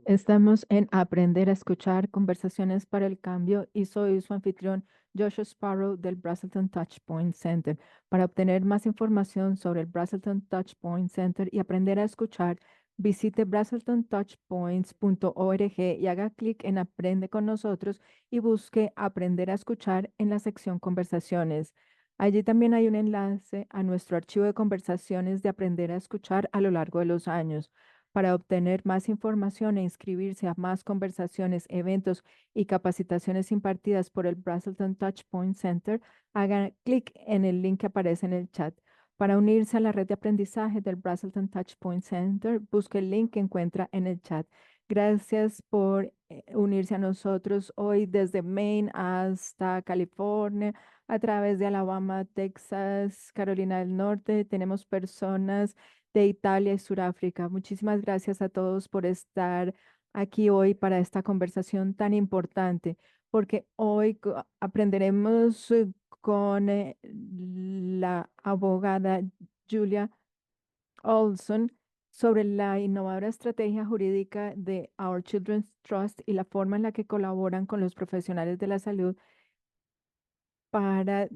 Estamos en Aprender a Escuchar Conversaciones para el Cambio y soy su anfitrión Joshua Sparrow del Brazelton Touchpoint Center. Para obtener más información sobre el Brazelton Touchpoint Center y aprender a escuchar, visite brazeltontouchpoints.org y haga clic en Aprende con nosotros y busque Aprender a Escuchar en la sección Conversaciones. Allí también hay un enlace a nuestro archivo de conversaciones de Aprender a Escuchar a lo largo de los años. Para obtener más información e inscribirse a más conversaciones, eventos y capacitaciones impartidas por el Brazelton Touchpoint Center, hagan clic en el link que aparece en el chat. Para unirse a la red de aprendizaje del Brazelton Touchpoint Center, busque el link que encuentra en el chat. Gracias por unirse a nosotros hoy desde Maine hasta California, a través de Alabama, Texas, Carolina del Norte. Tenemos personas de Italia y Sudáfrica. Muchísimas gracias a todos por estar aquí hoy para esta conversación tan importante, porque hoy aprenderemos con la abogada Julia Olson sobre la innovadora estrategia jurídica de Our Children's Trust y la forma en la que colaboran con los profesionales de la salud para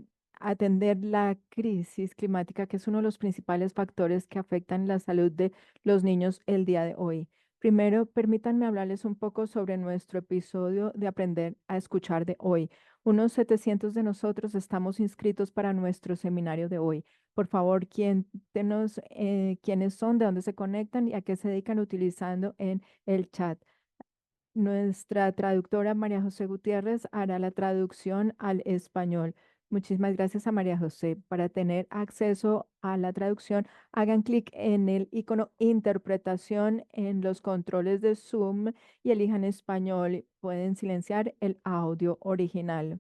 atender la crisis climática, que es uno de los principales factores que afectan la salud de los niños el día de hoy. Primero, permítanme hablarles un poco sobre nuestro episodio de Aprender a Escuchar de hoy. Unos 700 de nosotros estamos inscritos para nuestro seminario de hoy. Por favor, cuéntenos quiénes son, de dónde se conectan y a qué se dedican utilizando en el chat. Nuestra traductora María José Gutiérrez hará la traducción al español. Muchísimas gracias a María José. Para tener acceso a la traducción, hagan clic en el icono Interpretación en los controles de Zoom y elijan español. Pueden silenciar el audio original.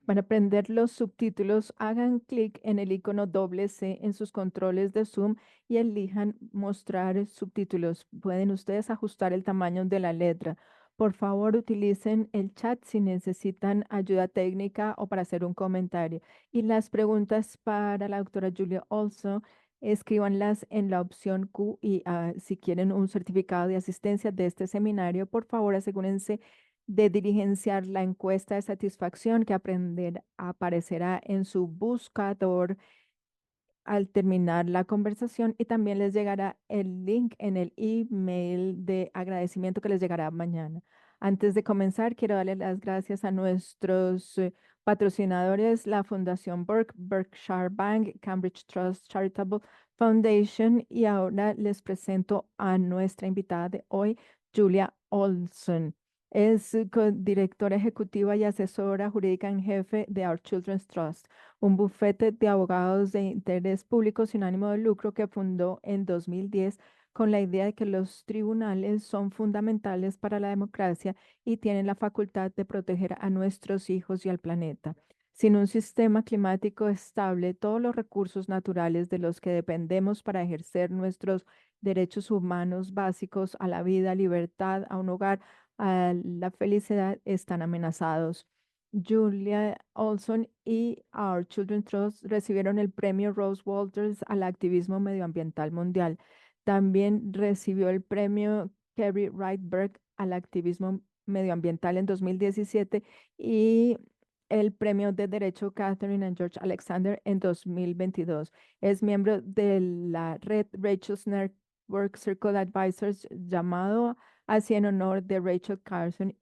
Para aprender los subtítulos, hagan clic en el icono doble C en sus controles de Zoom y elijan mostrar subtítulos. Pueden ustedes ajustar el tamaño de la letra. Por favor, utilicen el chat si necesitan ayuda técnica o para hacer un comentario. Y las preguntas para la doctora Julia also, escríbanlas en la opción Q y si quieren un certificado de asistencia de este seminario, por favor, asegúrense de diligenciar la encuesta de satisfacción que aparecerá en su buscador al terminar la conversación y también les llegará el link en el email de agradecimiento que les llegará mañana. Antes de comenzar, quiero darle las gracias a nuestros patrocinadores, la Fundación Berkshire Bank, Cambridge Trust Charitable Foundation, y ahora les presento a nuestra invitada de hoy, Julia Olson. Es directora ejecutiva y asesora jurídica en jefe de Our Children's Trust, un bufete de abogados de interés público sin ánimo de lucro que fundó en 2010 con la idea de que los tribunales son fundamentales para la democracia y tienen la facultad de proteger a nuestros hijos y al planeta. Sin un sistema climático estable, todos los recursos naturales de los que dependemos para ejercer nuestros derechos humanos básicos a la vida, libertad, a un hogar, a la felicidad están amenazados. Julia Olson y Our Children's Trust recibieron el premio Rose Walters al activismo medioambiental mundial. También recibió el premio Kerry Wrightberg al activismo medioambiental en 2017 y el premio de Derecho Catherine and George Alexander en 2022. Es miembro de la red Rachel's Network Circle Advisors, llamado así en honor de Rachel Carson.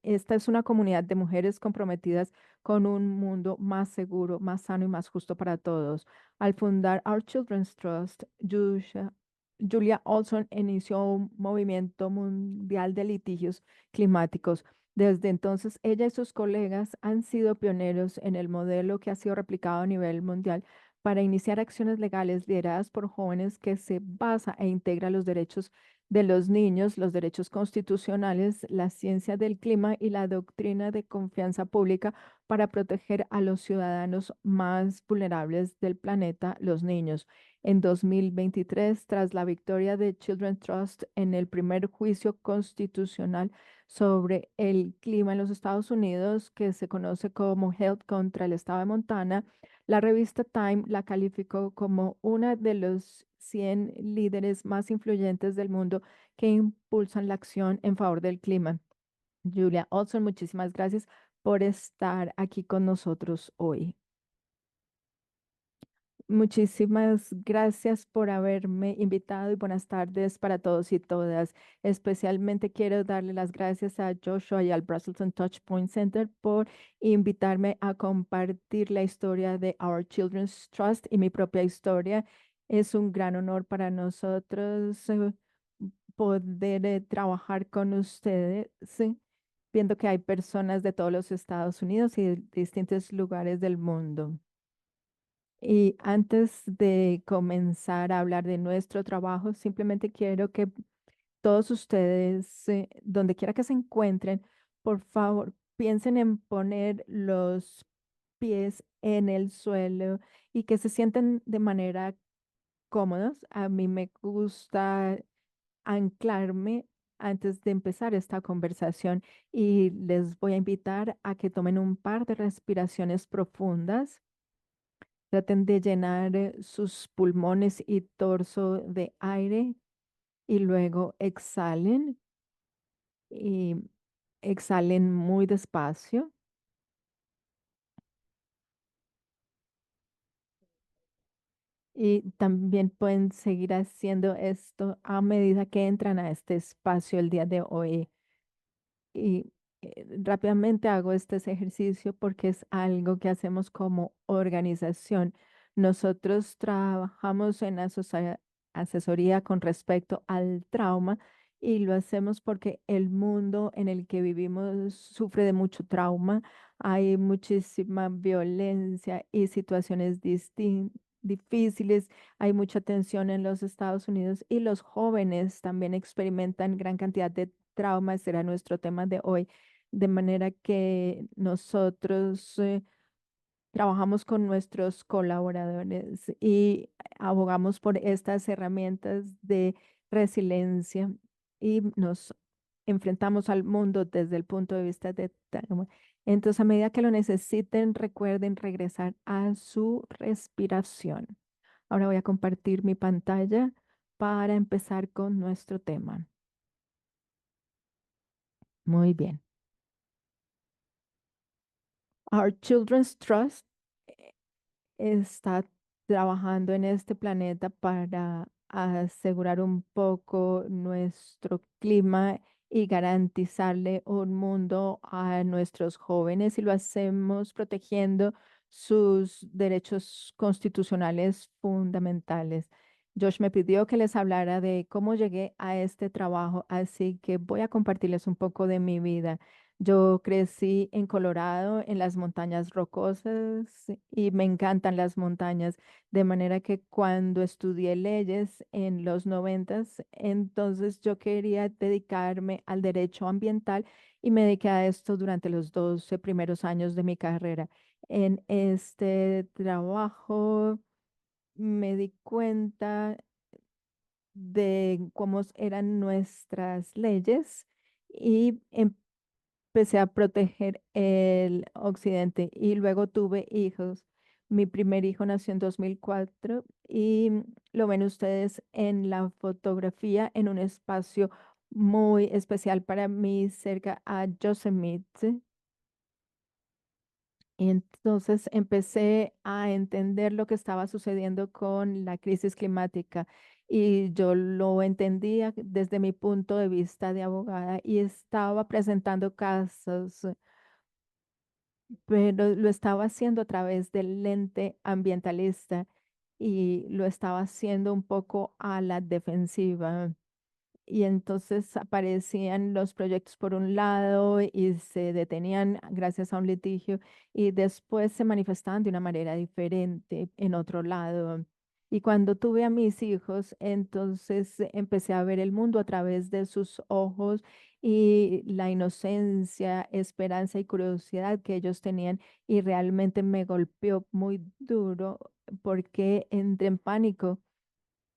Esta es una comunidad de mujeres comprometidas con un mundo más seguro, más sano y más justo para todos. Al fundar Our Children's Trust, Julia Olson inició un movimiento mundial de litigios climáticos. Desde entonces, ella y sus colegas han sido pioneros en el modelo que ha sido replicado a nivel mundial para iniciar acciones legales lideradas por jóvenes que se basa e integra los derechos de los niños, los derechos constitucionales, la ciencia del clima y la doctrina de confianza pública para proteger a los ciudadanos más vulnerables del planeta, los niños. En 2023, tras la victoria de Children's Trust en el primer juicio constitucional sobre el clima en los Estados Unidos, que se conoce como Health contra el estado de Montana, la revista Time la calificó como una de los 100 líderes más influyentes del mundo que impulsan la acción en favor del clima. Julia Olson, muchísimas gracias por estar aquí con nosotros hoy. Muchísimas gracias por haberme invitado y buenas tardes para todos y todas. Especialmente quiero darle las gracias a Joshua y al Brazelton Touchpoint Center por invitarme a compartir la historia de Our Children's Trust y mi propia historia. Es un gran honor para nosotros poder trabajar con ustedes, sí, viendo que hay personas de todos los Estados Unidos y de distintos lugares del mundo. Y antes de comenzar a hablar de nuestro trabajo, simplemente quiero que todos ustedes, donde quiera que se encuentren, por favor, piensen en poner los pies en el suelo y que se sienten de manera cómodos. A mí me gusta anclarme antes de empezar esta conversación y les voy a invitar a que tomen un par de respiraciones profundas. Traten de llenar sus pulmones y torso de aire y luego exhalen y exhalen muy despacio. Y también pueden seguir haciendo esto a medida que entran a este espacio el día de hoy. Y rápidamente hago este ejercicio porque es algo que hacemos como organización. Nosotros trabajamos en asesoría con respecto al trauma y lo hacemos porque el mundo en el que vivimos sufre de mucho trauma. Hay muchísima violencia y situaciones difíciles. Hay mucha tensión en los Estados Unidos y los jóvenes también experimentan gran cantidad de trauma. Será nuestro tema de hoy. De manera que nosotros trabajamos con nuestros colaboradores y abogamos por estas herramientas de resiliencia y nos enfrentamos al mundo desde el punto de vista de trauma. Entonces, a medida que lo necesiten, recuerden regresar a su respiración. Ahora voy a compartir mi pantalla para empezar con nuestro tema. Muy bien. Our Children's Trust está trabajando en este planeta para asegurar un poco nuestro clima y garantizarle un mundo a nuestros jóvenes y lo hacemos protegiendo sus derechos constitucionales fundamentales. Josh me pidió que les hablara de cómo llegué a este trabajo, así que voy a compartirles un poco de mi vida. Yo crecí en Colorado, en las montañas rocosas, y me encantan las montañas, de manera que cuando estudié leyes en los 90, entonces yo quería dedicarme al derecho ambiental y me dediqué a esto durante los 12 primeros años de mi carrera. En este trabajo me di cuenta de cómo eran nuestras leyes y empecé a proteger el occidente y luego tuve hijos. Mi primer hijo nació en 2004 y lo ven ustedes en la fotografía en un espacio muy especial para mí cerca a Yosemite. Y entonces empecé a entender lo que estaba sucediendo con la crisis climática y yo lo entendía desde mi punto de vista de abogada y estaba presentando casos, pero lo estaba haciendo a través del lente ambientalista y lo estaba haciendo un poco a la defensiva. Y entonces aparecían los proyectos por un lado y se detenían gracias a un litigio y después se manifestaban de una manera diferente en otro lado. Y cuando tuve a mis hijos, entonces empecé a ver el mundo a través de sus ojos y la inocencia, esperanza y curiosidad que ellos tenían y realmente me golpeó muy duro porque entré en pánico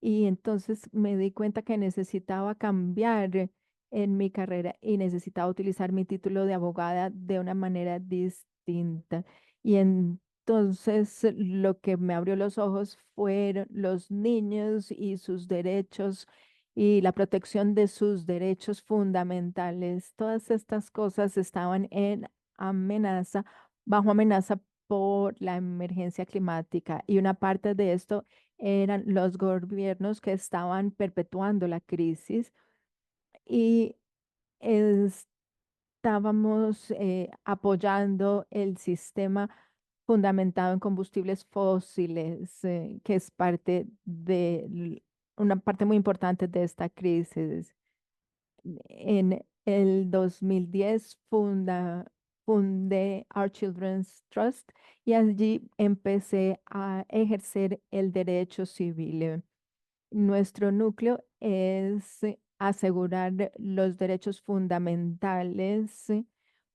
y entonces me di cuenta que necesitaba cambiar en mi carrera y necesitaba utilizar mi título de abogada de una manera distinta. Y entonces lo que me abrió los ojos fueron los niños y sus derechos y la protección de sus derechos fundamentales. Todas estas cosas estaban en amenaza, bajo amenaza por la emergencia climática. Y una parte de esto eran los gobiernos que estaban perpetuando la crisis y estábamos apoyando el sistema fundamentado en combustibles fósiles, que es parte una parte muy importante de esta crisis. En el 2010 fundé Our Children's Trust y allí empecé a ejercer el derecho civil. Nuestro núcleo es asegurar los derechos fundamentales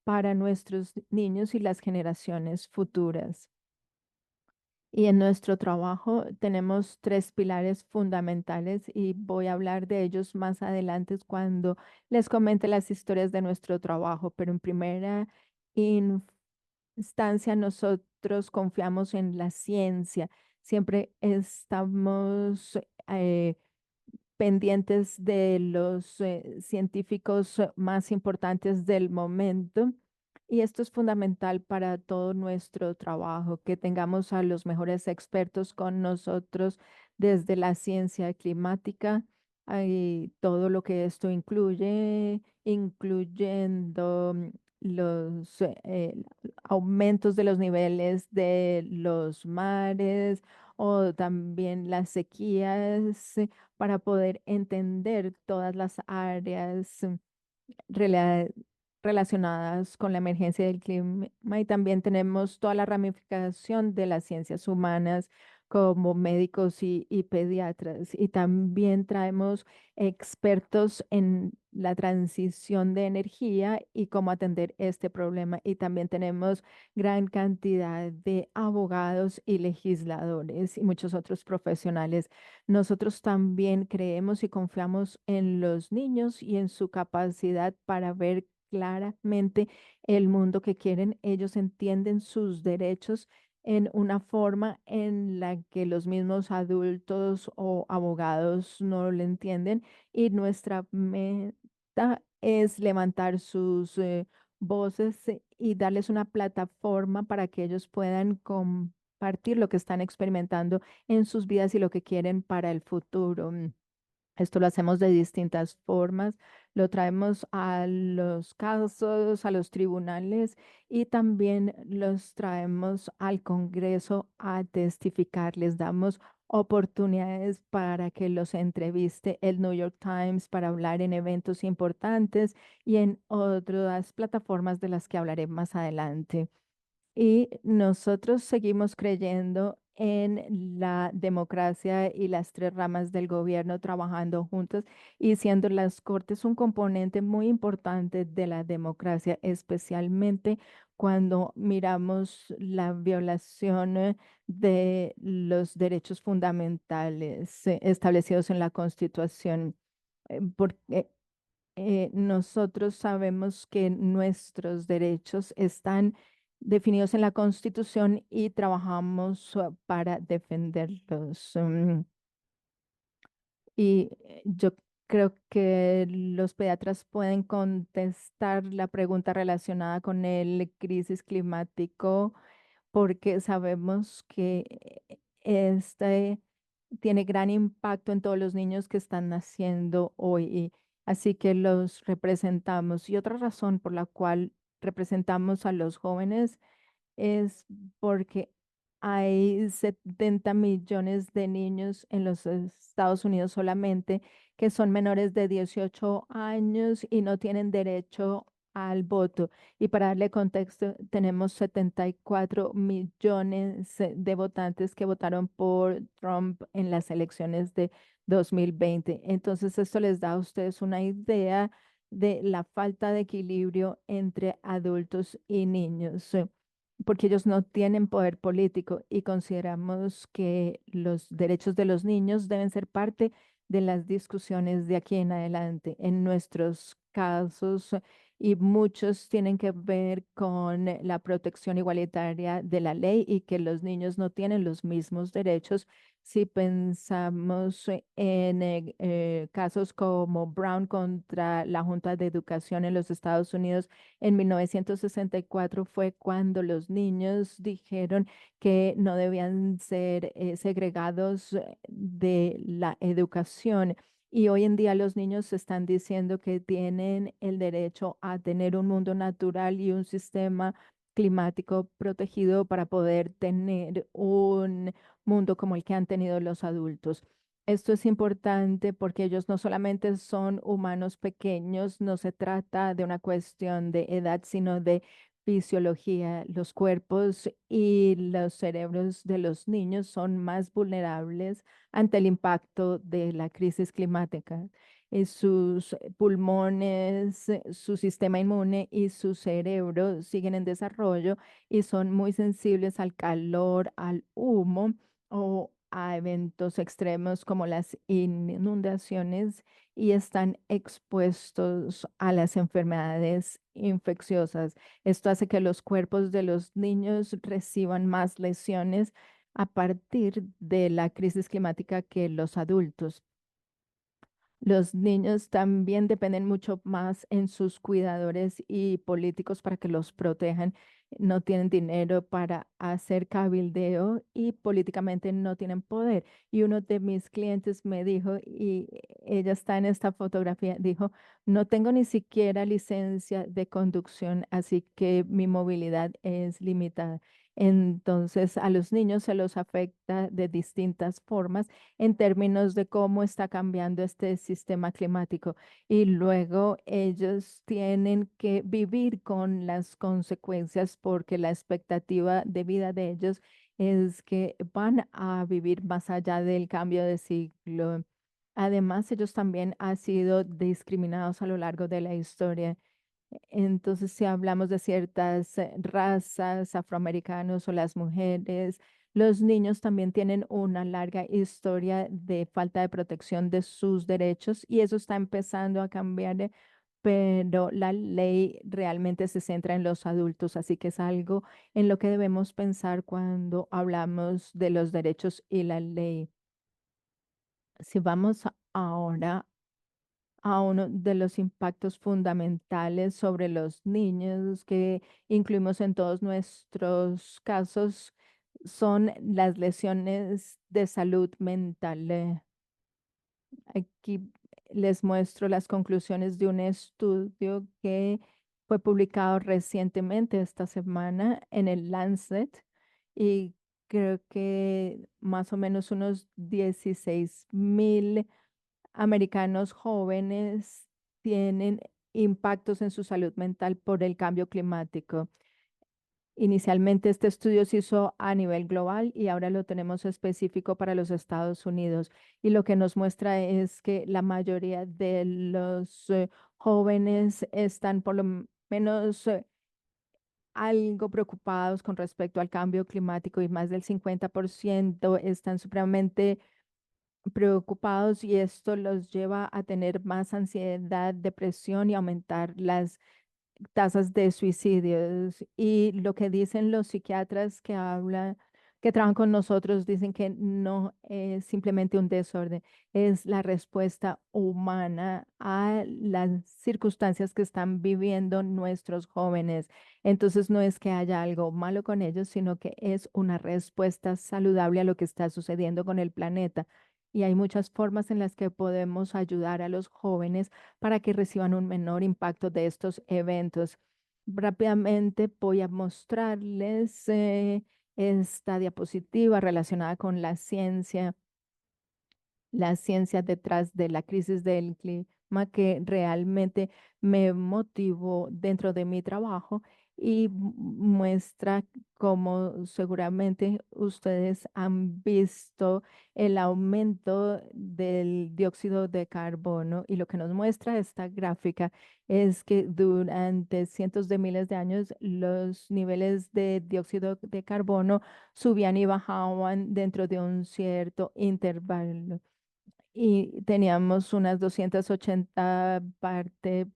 para nuestros niños y las generaciones futuras. Y en nuestro trabajo tenemos tres pilares fundamentales y voy a hablar de ellos más adelante cuando les comente las historias de nuestro trabajo. Pero en primera instancia, nosotros confiamos en la ciencia. Siempre estamos pendientes de los científicos más importantes del momento. Y esto es fundamental para todo nuestro trabajo, que tengamos a los mejores expertos con nosotros desde la ciencia climática y todo lo que esto incluye, incluyendo los aumentos de los niveles de los mares o también las sequías para poder entender todas las áreas rela- relacionadas con la emergencia del clima y también tenemos toda la ramificación de las ciencias humanas como médicos y pediatras y también traemos expertos en la transición de energía y cómo atender este problema y también tenemos gran cantidad de abogados y legisladores y muchos otros profesionales. Nosotros también creemos y confiamos en los niños y en su capacidad para ver claramente el mundo que quieren. Ellos entienden sus derechos en una forma en la que los mismos adultos o abogados no lo entienden y nuestra meta es levantar sus voces y darles una plataforma para que ellos puedan compartir lo que están experimentando en sus vidas y lo que quieren para el futuro. Esto lo hacemos de distintas formas, lo traemos a los casos, a los tribunales y también los traemos al Congreso a testificar. Les damos oportunidades para que los entreviste el New York Times para hablar en eventos importantes y en otras plataformas de las que hablaré más adelante. Y nosotros seguimos creyendo en la democracia y las tres ramas del gobierno trabajando juntas y siendo las cortes un componente muy importante de la democracia, especialmente cuando miramos la violación de los derechos fundamentales establecidos en la Constitución. Porque nosotros sabemos que nuestros derechos están definidos en la Constitución y trabajamos para defenderlos. Y yo creo que los pediatras pueden contestar la pregunta relacionada con el crisis climático porque sabemos que este tiene gran impacto en todos los niños que están naciendo hoy, y así que los representamos. Y otra razón por la cual representamos a los jóvenes es porque hay 70 millones de niños en los Estados Unidos solamente que son menores de 18 años y no tienen derecho al voto. Y para darle contexto, tenemos 74 millones de votantes que votaron por Trump en las elecciones de 2020. Entonces, esto les da a ustedes una idea de la falta de equilibrio entre adultos y niños, porque ellos no tienen poder político y consideramos que los derechos de los niños deben ser parte de las discusiones de aquí en adelante. En nuestros casos, y muchos tienen que ver con la protección igualitaria de la ley y que los niños no tienen los mismos derechos. Si pensamos en casos como Brown contra la Junta de Educación en los Estados Unidos, en 1964 fue cuando los niños dijeron que no debían ser segregados de la educación. Y hoy en día los niños están diciendo que tienen el derecho a tener un mundo natural y un sistema climático protegido para poder tener un mundo como el que han tenido los adultos. Esto es importante porque ellos no solamente son humanos pequeños, no se trata de una cuestión de edad, sino de fisiología. Los cuerpos y los cerebros de los niños son más vulnerables ante el impacto de la crisis climática. Sus pulmones, su sistema inmune y su cerebro siguen en desarrollo y son muy sensibles al calor, al humo o a eventos extremos como las inundaciones y están expuestos a las enfermedades infecciosas. Esto hace que los cuerpos de los niños reciban más lesiones a partir de la crisis climática que los adultos. Los niños también dependen mucho más en sus cuidadores y políticos para que los protejan. No tienen dinero para hacer cabildeo y políticamente no tienen poder. Y uno de mis clientes me dijo, y ella está en esta fotografía, dijo, no tengo ni siquiera licencia de conducción, así que mi movilidad es limitada. Entonces, a los niños se los afecta de distintas formas en términos de cómo está cambiando este sistema climático. Y luego ellos tienen que vivir con las consecuencias porque la expectativa de vida de ellos es que van a vivir más allá del cambio de siglo. Además, ellos también han sido discriminados a lo largo de la historia. Entonces, si hablamos de ciertas razas, afroamericanos o las mujeres, los niños también tienen una larga historia de falta de protección de sus derechos y eso está empezando a cambiar, pero la ley realmente se centra en los adultos, así que es algo en lo que debemos pensar cuando hablamos de los derechos y la ley. Si vamos ahora a uno de los impactos fundamentales sobre los niños que incluimos en todos nuestros casos son las lesiones de salud mental. Aquí les muestro las conclusiones de un estudio que fue publicado recientemente esta semana en el Lancet y creo que más o menos unos 16,000 americanos jóvenes tienen impactos en su salud mental por el cambio climático. Inicialmente este estudio se hizo a nivel global y ahora lo tenemos específico para los Estados Unidos. Y lo que nos muestra es que la mayoría de los jóvenes están por lo menos algo preocupados con respecto al cambio climático y más del 50% están supremamente preocupados y esto los lleva a tener más ansiedad, depresión y aumentar las tasas de suicidios. Y lo que dicen los psiquiatras que hablan, que trabajan con nosotros, dicen que no es simplemente un desorden, es la respuesta humana a las circunstancias que están viviendo nuestros jóvenes. Entonces no es que haya algo malo con ellos, sino que es una respuesta saludable a lo que está sucediendo con el planeta. Y hay muchas formas en las que podemos ayudar a los jóvenes para que reciban un menor impacto de estos eventos. Rápidamente voy a mostrarles esta diapositiva relacionada con la ciencia detrás de la crisis del que realmente me motivó dentro de mi trabajo y muestra cómo seguramente ustedes han visto el aumento del dióxido de carbono, y lo que nos muestra esta gráfica es que durante cientos de miles de años los niveles de dióxido de carbono subían y bajaban dentro de un cierto intervalo, y teníamos unas 280 partes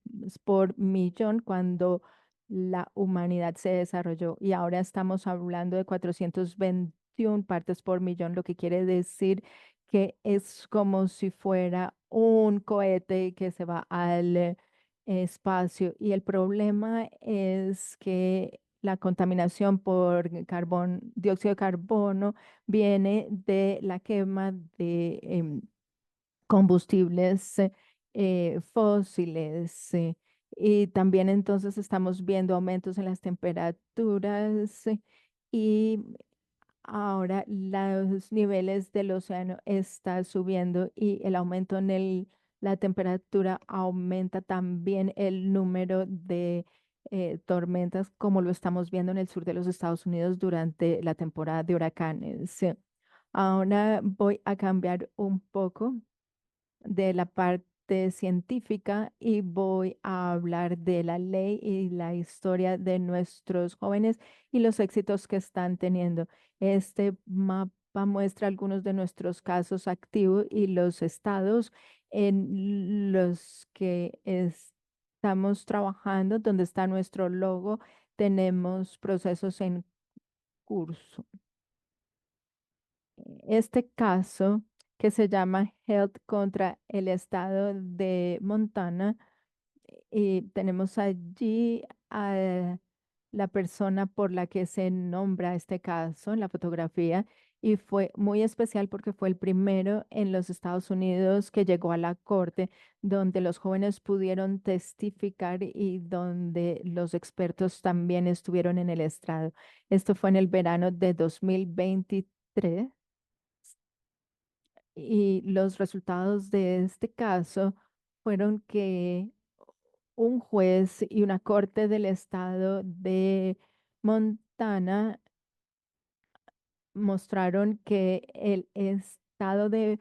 por millón cuando la humanidad se desarrolló, y ahora estamos hablando de 421 partes por millón, lo que quiere decir que es como si fuera un cohete que se va al espacio, y el problema es que la contaminación por dióxido de carbono viene de la quema de combustibles fósiles. Y también entonces estamos viendo aumentos en las temperaturas, y ahora los niveles del océano están subiendo, y el aumento en la temperatura aumenta también el número de tormentas, como lo estamos viendo en el sur de los Estados Unidos durante la temporada de huracanes. Ahora voy a cambiar un poco de la parte científica y voy a hablar de la ley y la historia de nuestros jóvenes y los éxitos que están teniendo. Este mapa muestra algunos de nuestros casos activos y los estados en los que estamos trabajando, donde está nuestro logo. Tenemos procesos en curso. Este caso, que se llama Health contra el estado de Montana, y tenemos allí a la persona por la que se nombra este caso en la fotografía, y fue muy especial porque fue el primero en los Estados Unidos que llegó a la corte, donde los jóvenes pudieron testificar y donde los expertos también estuvieron en el estrado. Esto fue en el verano de 2023, y los resultados de este caso fueron que un juez y una corte del estado de Montana mostraron que el estado de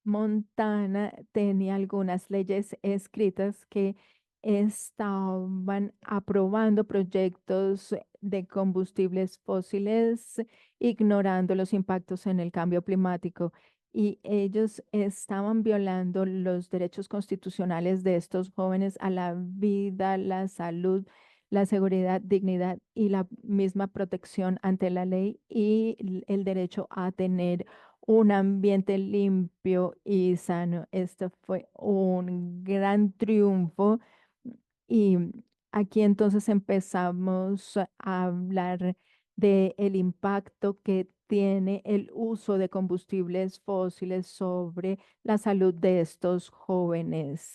Montana tenía algunas leyes escritas que estaban aprobando proyectos de combustibles fósiles, ignorando los impactos en el cambio climático. Y ellos estaban violando los derechos constitucionales de estos jóvenes a la vida, la salud, la seguridad, dignidad y la misma protección ante la ley, y el derecho a tener un ambiente limpio y sano. Esto fue un gran triunfo, y aquí entonces empezamos a hablar de el impacto que tiene el uso de combustibles fósiles sobre la salud de estos jóvenes.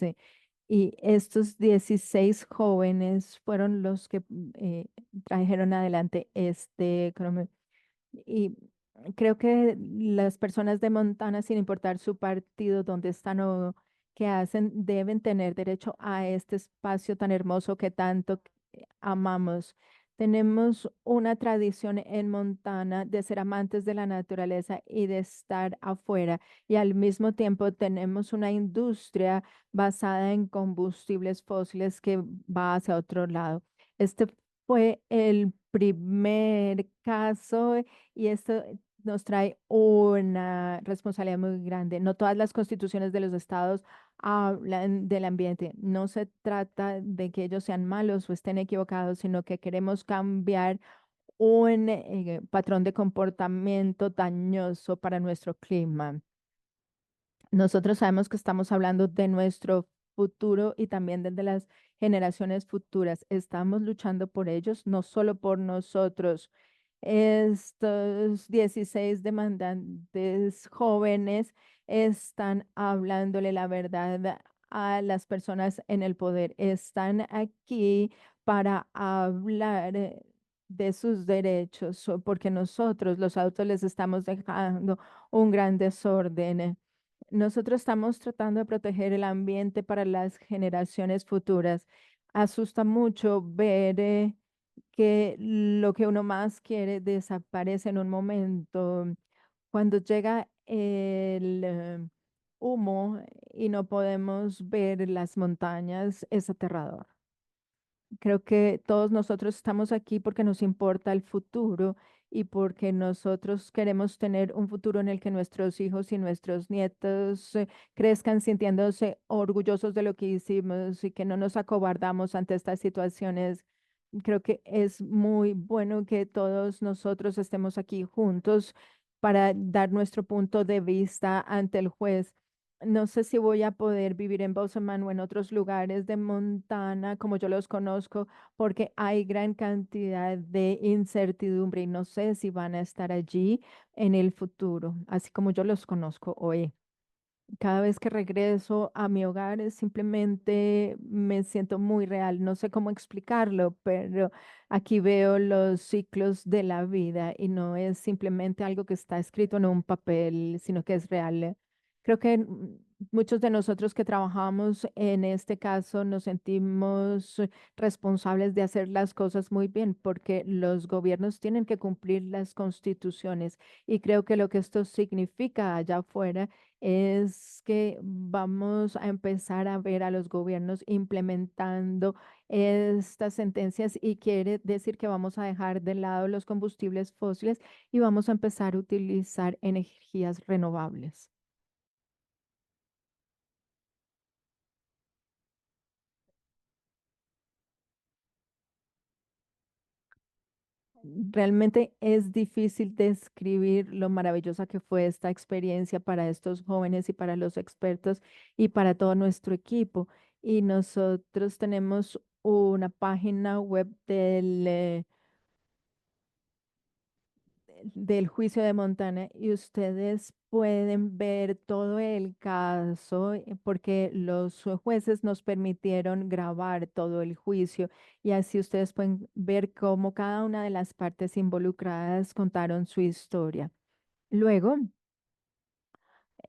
Y estos 16 jóvenes fueron los que trajeron adelante este cronómetro. Y creo que las personas de Montana, sin importar su partido, dónde están o qué hacen, deben tener derecho a este espacio tan hermoso que tanto amamos. Tenemos una tradición en Montana de ser amantes de la naturaleza y de estar afuera, y al mismo tiempo tenemos una industria basada en combustibles fósiles que va hacia otro lado. Este fue el primer caso, y esto nos trae una responsabilidad muy grande. No todas las constituciones de los estados hablan del ambiente. No se trata de que ellos sean malos o estén equivocados, sino que queremos cambiar un patrón de comportamiento dañoso para nuestro clima. Nosotros sabemos que estamos hablando de nuestro futuro y también de las generaciones futuras. Estamos luchando por ellos, no solo por nosotros. Estos 16 demandantes jóvenes están hablándole la verdad a las personas en el poder. Están aquí para hablar de sus derechos, porque nosotros, los adultos, les estamos dejando un gran desorden. Nosotros estamos tratando de proteger el ambiente para las generaciones futuras. Asusta mucho ver que lo que uno más quiere desaparece en un momento. Cuando llega el humo y no podemos ver las montañas, es aterrador. Creo que todos nosotros estamos aquí porque nos importa el futuro y porque nosotros queremos tener un futuro en el que nuestros hijos y nuestros nietos crezcan sintiéndose orgullosos de lo que hicimos y que no nos acobardamos ante estas situaciones. Creo que es muy bueno que todos nosotros estemos aquí juntos para dar nuestro punto de vista ante el juez. No sé si voy a poder vivir en Bozeman o en otros lugares de Montana como yo los conozco, porque hay gran cantidad de incertidumbre y no sé si van a estar allí en el futuro, así como yo los conozco hoy. Cada vez que regreso a mi hogar simplemente me siento muy real. No sé cómo explicarlo, pero aquí veo los ciclos de la vida y no es simplemente algo que está escrito en un papel, sino que es real. Creo que muchos de nosotros que trabajamos en este caso nos sentimos responsables de hacer las cosas muy bien porque los gobiernos tienen que cumplir las constituciones y creo que lo que esto significa allá afuera es que vamos a empezar a ver a los gobiernos implementando estas sentencias y quiere decir que vamos a dejar de lado los combustibles fósiles y vamos a empezar a utilizar energías renovables. Realmente es difícil describir lo maravillosa que fue esta experiencia para estos jóvenes y para los expertos y para todo nuestro equipo. Y nosotros tenemos una página web del juicio de Montana y ustedes pueden ver todo el caso porque los jueces nos permitieron grabar todo el juicio y así ustedes pueden ver cómo cada una de las partes involucradas contaron su historia. Luego,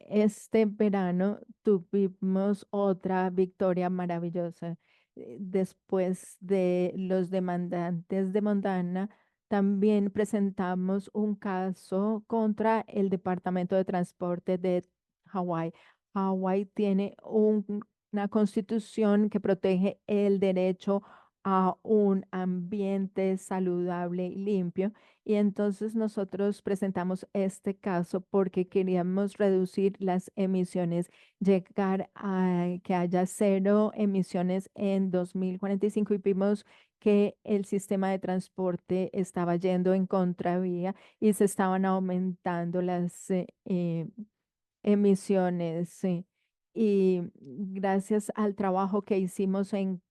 este verano tuvimos otra victoria maravillosa. Después de los demandantes de Montana, también presentamos un caso contra el Departamento de Transporte de Hawái. Hawái tiene una constitución que protege el derecho a un ambiente saludable y limpio. Y entonces nosotros presentamos este caso porque queríamos reducir las emisiones, llegar a que haya cero emisiones en 2045 y vimos que el sistema de transporte estaba yendo en contravía y se estaban aumentando las emisiones. Sí. Y gracias al trabajo que hicimos en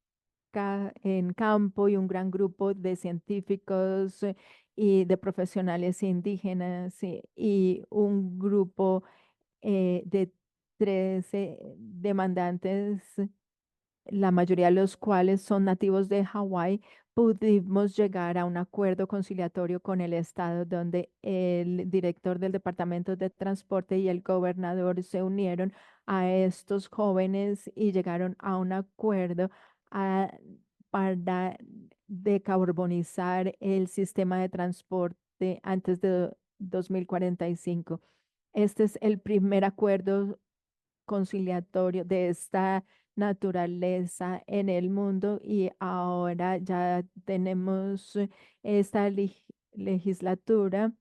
campo y un gran grupo de científicos y de profesionales indígenas y un grupo de 13 demandantes, la mayoría de los cuales son nativos de Hawái, pudimos llegar a un acuerdo conciliatorio con el estado donde el director del Departamento de Transporte y el gobernador se unieron a estos jóvenes y llegaron a un acuerdo ah, para decarbonizar el sistema de transporte antes de 2045. Este es el primer acuerdo conciliatorio de esta naturaleza en el mundo y ahora ya tenemos esta legislatura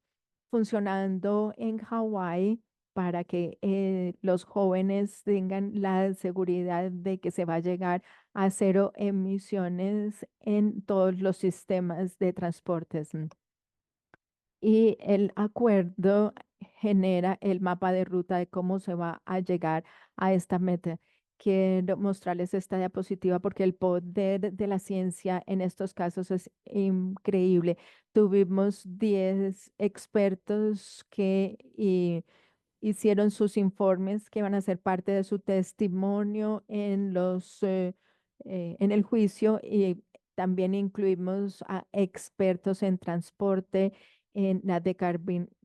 funcionando en Hawái para que los jóvenes tengan la seguridad de que se va a llegar a cero emisiones en todos los sistemas de transportes y el acuerdo genera el mapa de ruta de cómo se va a llegar a esta meta. Quiero mostrarles esta diapositiva porque el poder de la ciencia en estos casos es increíble. Tuvimos 10 expertos que hicieron sus informes que van a ser parte de su testimonio en en el juicio y también incluimos a expertos en transporte, en la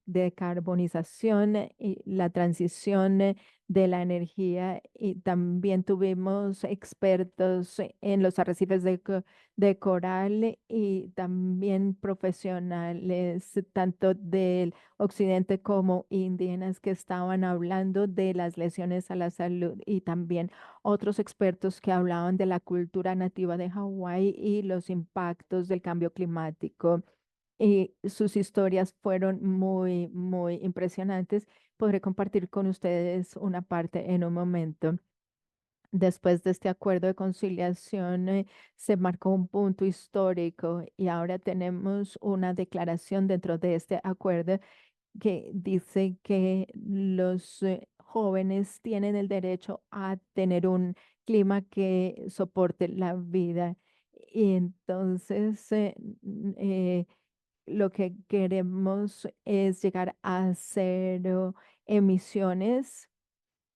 decarbonización y la transición de la energía y también tuvimos expertos en los arrecifes de coral y también profesionales tanto del occidente como indígenas que estaban hablando de las lesiones a la salud y también otros expertos que hablaban de la cultura nativa de Hawái y los impactos del cambio climático. Y sus historias fueron muy, muy impresionantes. Podré compartir con ustedes una parte en un momento. Después de este acuerdo de conciliación, se marcó un punto histórico y ahora tenemos una declaración dentro de este acuerdo que dice que los jóvenes tienen el derecho a tener un clima que soporte la vida. Y entonces, lo que queremos es llegar a cero emisiones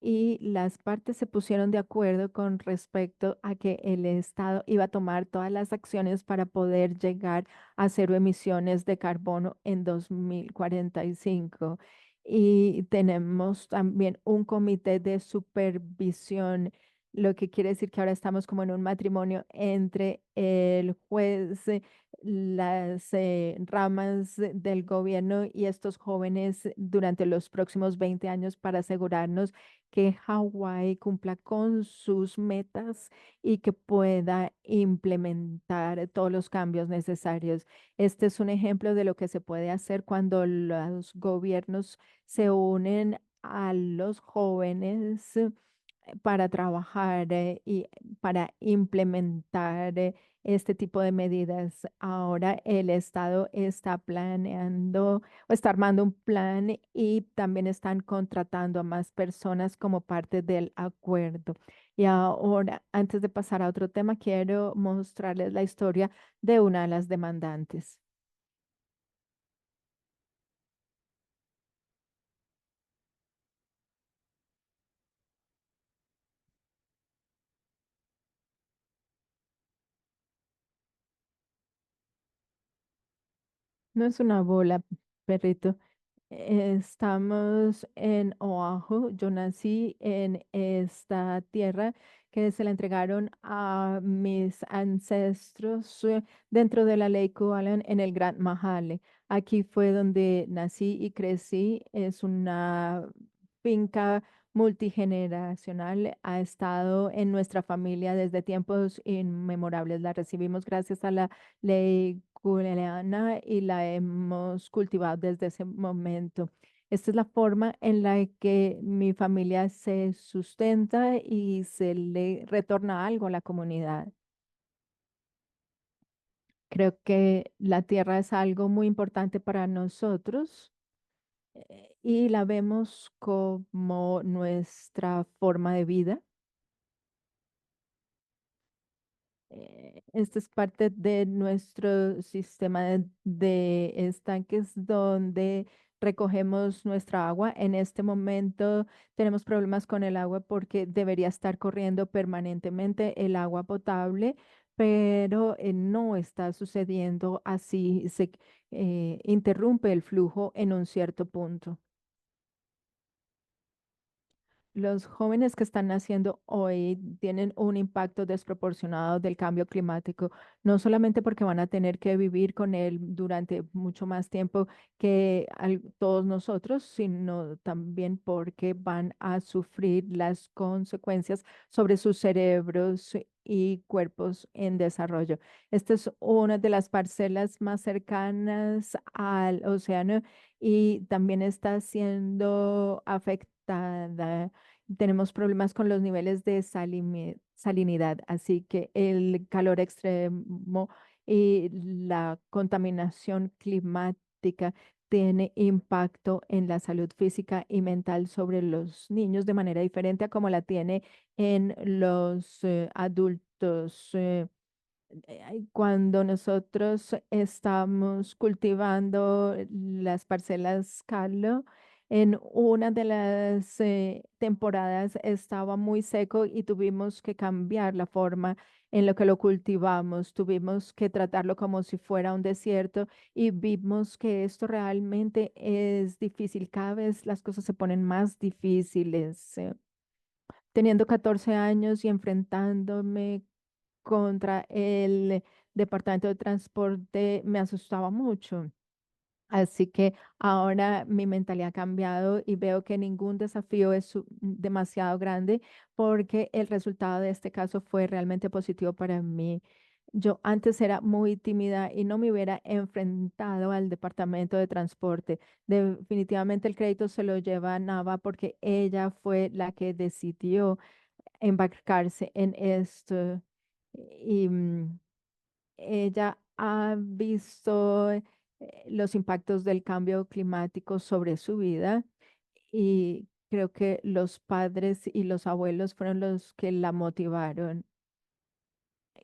y las partes se pusieron de acuerdo con respecto a que el Estado iba a tomar todas las acciones para poder llegar a cero emisiones de carbono en 2045. Y tenemos también un comité de supervisión, lo que quiere decir que ahora estamos como en un matrimonio entre el juez, las ramas del gobierno y estos jóvenes durante los próximos 20 años para asegurarnos que Hawái cumpla con sus metas y que pueda implementar todos los cambios necesarios. Este es un ejemplo de lo que se puede hacer cuando los gobiernos se unen a los jóvenes para trabajar y para implementar este tipo de medidas. Ahora el Estado está planeando o está armando un plan y también están contratando a más personas como parte del acuerdo. Y ahora, antes de pasar a otro tema, quiero mostrarles la historia de una de las demandantes. No es una bola, perrito. Estamos en Oahu. Yo nací en esta tierra que se la entregaron a mis ancestros dentro de la ley Kualan en el Gran Mahale. Aquí fue donde nací y crecí. Es una finca multigeneracional. Ha estado en nuestra familia desde tiempos inmemorables. La recibimos gracias a la ley Kuleana y la hemos cultivado desde ese momento. Esta es la forma en la que mi familia se sustenta y se le retorna algo a la comunidad. Creo que la tierra es algo muy importante para nosotros y la vemos como nuestra forma de vida. Esto es parte de nuestro sistema de estanques donde recogemos nuestra agua. En este momento tenemos problemas con el agua porque debería estar corriendo permanentemente el agua potable, pero no está sucediendo así. Se interrumpe el flujo en un cierto punto. Los jóvenes que están naciendo hoy tienen un impacto desproporcionado del cambio climático, no solamente porque van a tener que vivir con él durante mucho más tiempo que todos nosotros, sino también porque van a sufrir las consecuencias sobre sus cerebros y cuerpos en desarrollo. Esta es una de las parcelas más cercanas al océano y también está siendo afectada. Tenemos problemas con los niveles de salinidad, así que el calor extremo y la contaminación climática tiene impacto en la salud física y mental sobre los niños de manera diferente a como la tiene en los adultos. Cuando nosotros estamos cultivando las parcelas Carlo, en una de las temporadas estaba muy seco y tuvimos que cambiar la forma en lo que lo cultivamos. Tuvimos que tratarlo como si fuera un desierto y vimos que esto realmente es difícil. Cada vez las cosas se ponen más difíciles. Teniendo 14 años y enfrentándome contra el Departamento de Transporte, me asustaba mucho. Así que ahora mi mentalidad ha cambiado y veo que ningún desafío es demasiado grande porque el resultado de este caso fue realmente positivo para mí. Yo antes era muy tímida y no me hubiera enfrentado al departamento de transporte. Definitivamente el crédito se lo lleva Nava porque ella fue la que decidió embarcarse en esto. Y ella ha visto los impactos del cambio climático sobre su vida y creo que los padres y los abuelos fueron los que la motivaron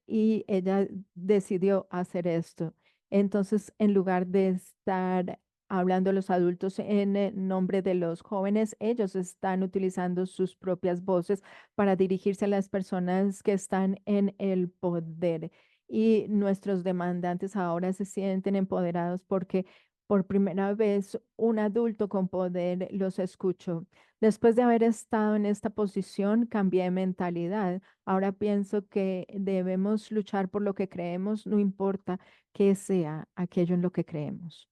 y ella decidió hacer esto. Entonces, en lugar de estar hablando los adultos en nombre de los jóvenes, ellos están utilizando sus propias voces para dirigirse a las personas que están en el poder. Y nuestros demandantes ahora se sienten empoderados porque por primera vez un adulto con poder los escuchó. Después de haber estado en esta posición, cambié de mentalidad. Ahora pienso que debemos luchar por lo que creemos, no importa qué sea aquello en lo que creemos.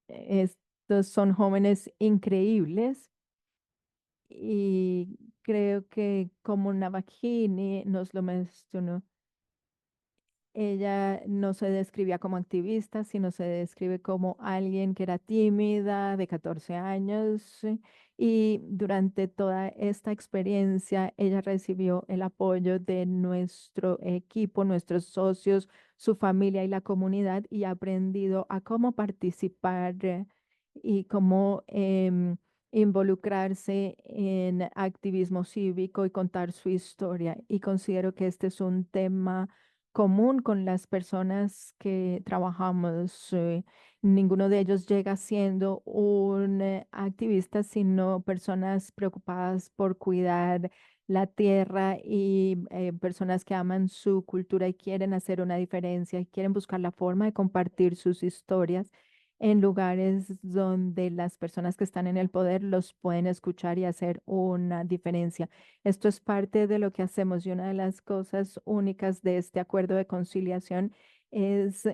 Estos son jóvenes increíbles y creo que como Navajini nos lo mencionó, ella no se describía como activista, sino se describe como alguien que era tímida, de 14 años, y durante toda esta experiencia ella recibió el apoyo de nuestro equipo, nuestros socios, su familia y la comunidad, y ha aprendido a cómo participar y cómo involucrarse en activismo cívico y contar su historia. Y considero que este es un tema común con las personas que trabajamos. Ninguno de ellos llega siendo un activista, sino personas preocupadas por cuidar la tierra y personas que aman su cultura y quieren hacer una diferencia y quieren buscar la forma de compartir sus historias en lugares donde las personas que están en el poder los pueden escuchar y hacer una diferencia. Esto es parte de lo que hacemos y una de las cosas únicas de este acuerdo de conciliación es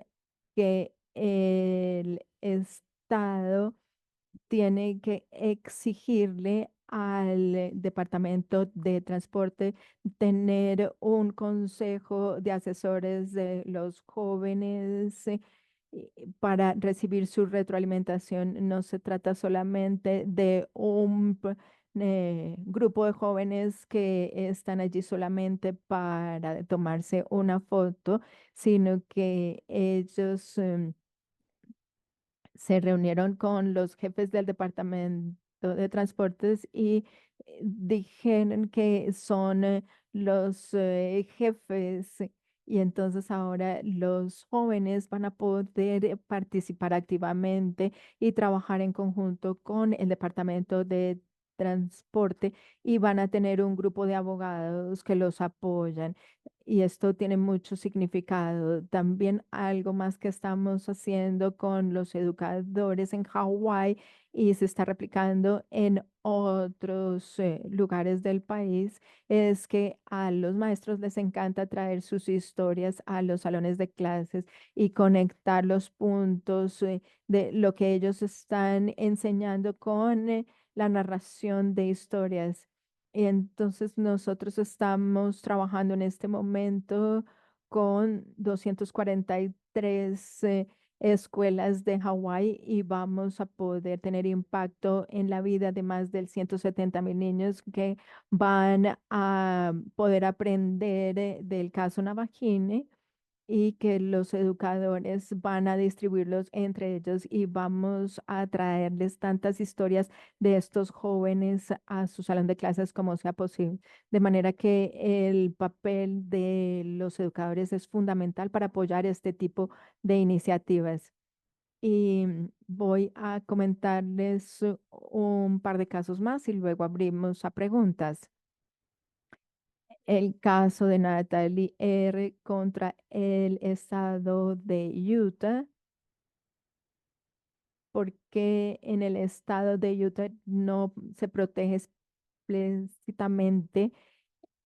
que el Estado tiene que exigirle al Departamento de Transporte tener un consejo de asesores de los jóvenes para recibir su retroalimentación. No se trata solamente de un grupo de jóvenes que están allí solamente para tomarse una foto, sino que ellos se reunieron con los jefes del departamento de transportes y dijeron que son los jefes y entonces ahora los jóvenes van a poder participar activamente y trabajar en conjunto con el departamento de transporte y van a tener un grupo de abogados que los apoyan. Y esto tiene mucho significado. También algo más que estamos haciendo con los educadores en Hawái y se está replicando en otros lugares del país es que a los maestros les encanta traer sus historias a los salones de clases y conectar los puntos de lo que ellos están enseñando con la narración de historias. Y entonces nosotros estamos trabajando en este momento con 243 escuelas de Hawái y vamos a poder tener impacto en la vida de más de 170,000 niños que van a poder aprender del caso Navajini y que los educadores van a distribuirlos entre ellos y vamos a traerles tantas historias de estos jóvenes a su salón de clases como sea posible. De manera que el papel de los educadores es fundamental para apoyar este tipo de iniciativas. y voy a comentarles un par de casos más y luego abrimos a preguntas. El caso de Natalie R. contra el estado de Utah, porque en el estado de Utah no se protege explícitamente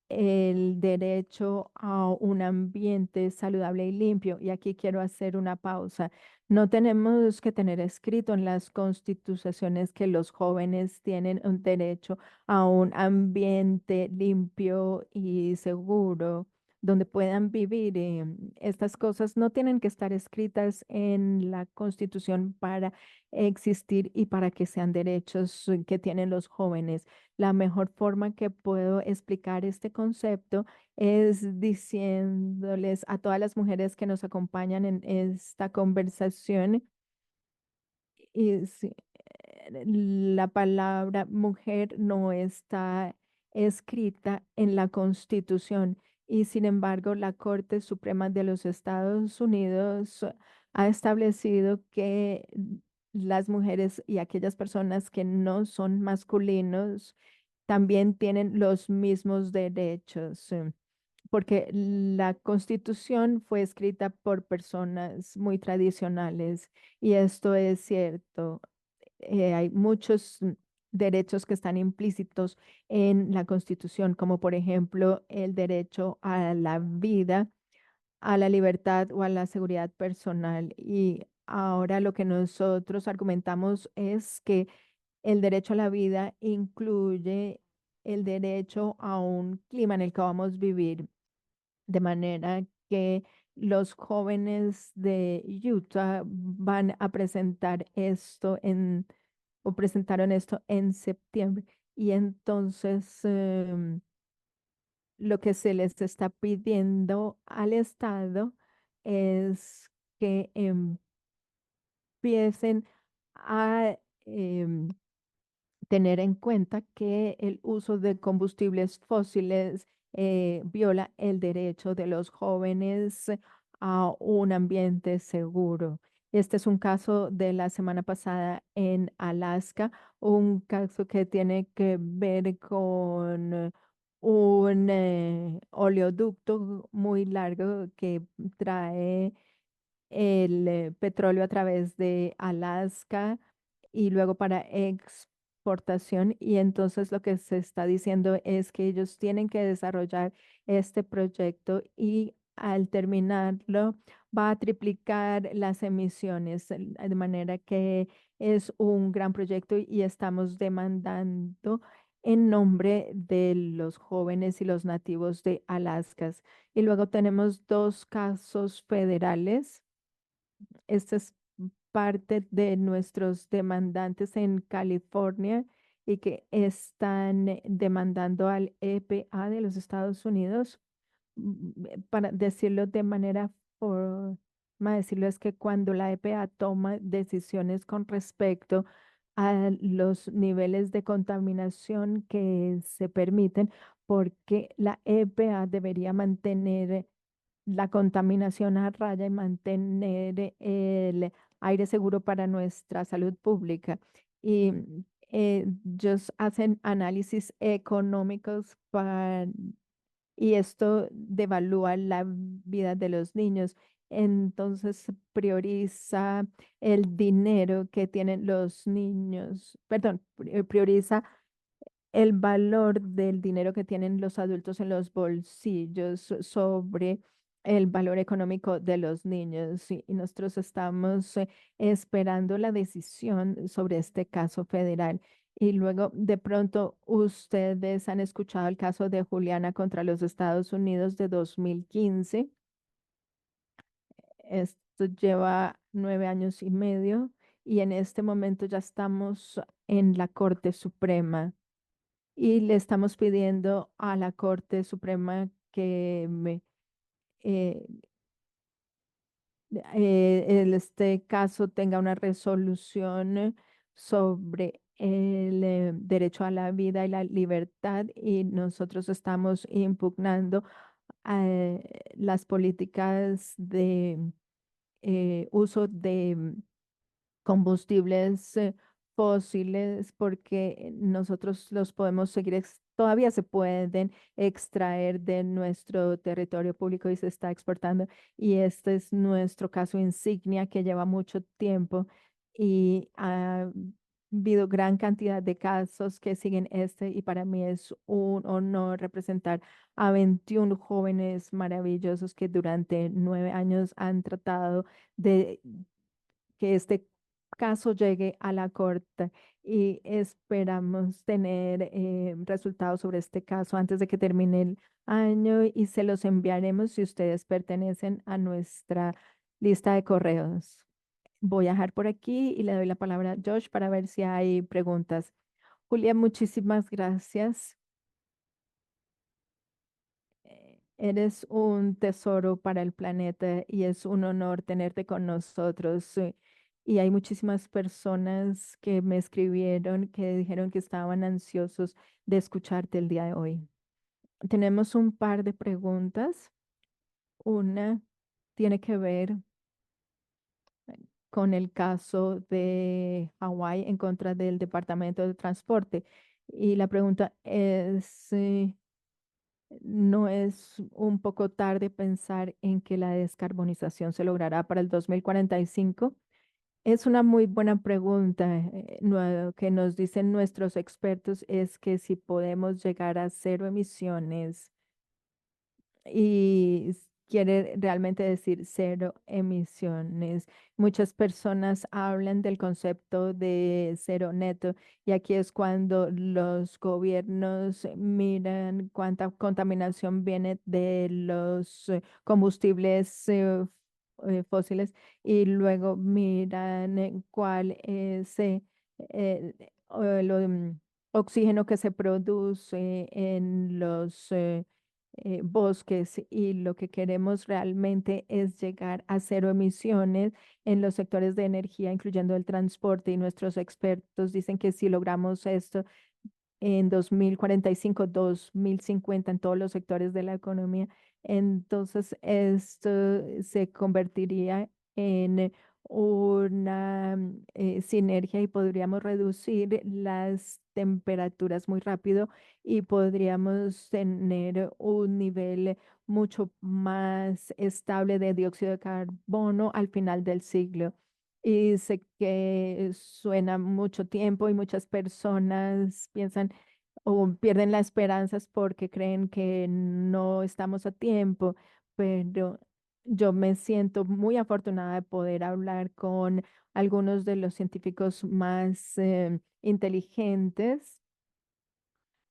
el derecho a un ambiente saludable y limpio. Y aquí quiero hacer una pausa. No tenemos que tener escrito en las constituciones que los jóvenes tienen un derecho a un ambiente limpio y seguro donde puedan vivir. Estas cosas no tienen que estar escritas en la constitución para existir y para que sean derechos que tienen los jóvenes. La mejor forma que puedo explicar este concepto es diciéndoles a todas las mujeres que nos acompañan en esta conversación y sí, la palabra mujer no está escrita en la Constitución y sin embargo la Corte Suprema de los Estados Unidos ha establecido que las mujeres y aquellas personas que no son masculinos también tienen los mismos derechos. Porque la Constitución fue escrita por personas muy tradicionales y esto es cierto. Hay muchos derechos que están implícitos en la Constitución, como por ejemplo el derecho a la vida, a la libertad o a la seguridad personal. Y ahora lo que nosotros argumentamos es que el derecho a la vida incluye el derecho a un clima en el que vamos a vivir, de manera que los jóvenes de Utah van a presentar esto o presentaron esto en septiembre. Y entonces lo que se les está pidiendo al Estado es que empiecen a tener en cuenta que el uso de combustibles fósiles viola el derecho de los jóvenes a un ambiente seguro. Este es un caso de la semana pasada en Alaska, un caso que tiene que ver con un oleoducto muy largo que trae el petróleo a través de Alaska y luego para exportación. Y entonces lo que se está diciendo es que ellos tienen que desarrollar este proyecto y al terminarlo va a triplicar las emisiones, de manera que es un gran proyecto y estamos demandando en nombre de los jóvenes y los nativos de Alaska. Y luego tenemos dos casos federales. Esta es parte de nuestros demandantes en California y que están demandando al EPA de los Estados Unidos. Para decirlo de manera forma, decirlo es que cuando la EPA toma decisiones con respecto a los niveles de contaminación que se permiten, porque la EPA debería mantener la contaminación a raya y mantener el aire seguro para nuestra salud pública. Y ellos hacen análisis económicos y esto devalúa la vida de los niños. Entonces prioriza el dinero que tienen los niños, perdón, prioriza el valor del dinero que tienen los adultos en los bolsillos sobre el valor económico de los niños. Y nosotros estamos esperando la decisión sobre este caso federal. Y luego, de pronto, ustedes han escuchado el caso de Juliana contra los Estados Unidos de 2015. Esto lleva 9 años y medio y en este momento ya estamos en la Corte Suprema y le estamos pidiendo a la Corte Suprema que eh, este caso tenga una resolución sobre el derecho a la vida y la libertad y nosotros estamos impugnando las políticas de uso de combustibles fósiles porque nosotros los podemos seguir, todavía se pueden extraer de nuestro territorio público y se está exportando. Y este es nuestro caso insignia que lleva mucho tiempo y ha habido gran cantidad de casos que siguen este y para mí es un honor representar a 21 jóvenes maravillosos que durante 9 años han tratado de que este caso llegue a la corte y esperamos tener resultados sobre este caso antes de que termine el año y se los enviaremos si ustedes pertenecen a nuestra lista de correos. Voy a dejar por aquí y le doy la palabra a Josh para ver si hay preguntas. Julia, muchísimas gracias. Eres un tesoro para el planeta y es un honor tenerte con nosotros. Y hay muchísimas personas que me escribieron que dijeron que estaban ansiosos de escucharte el día de hoy. Tenemos un par de preguntas. Una tiene que ver con el caso de Hawái en contra del Departamento de Transporte. Y la pregunta es, ¿no es un poco tarde pensar en que la descarbonización se logrará para el 2045? Es una muy buena pregunta. Que nos dicen nuestros expertos es que si podemos llegar a cero emisiones y quiere realmente decir cero emisiones. Muchas personas hablan del concepto de cero neto y aquí es cuando los gobiernos miran cuánta contaminación viene de los combustibles fósiles y luego miran cuál es eh, oxígeno que se produce en los bosques y lo que queremos realmente es llegar a cero emisiones en los sectores de energía, incluyendo el transporte, y nuestros expertos dicen que si logramos esto, en 2045, 2050 en todos los sectores de la economía. Entonces, esto se convertiría en una sinergia y podríamos reducir las temperaturas muy rápido y podríamos tener un nivel mucho más estable de dióxido de carbono al final del siglo. Y sé que suena mucho tiempo y muchas personas piensan o pierden la esperanza es porque creen que no estamos a tiempo, pero yo me siento muy afortunada de poder hablar con algunos de los científicos más inteligentes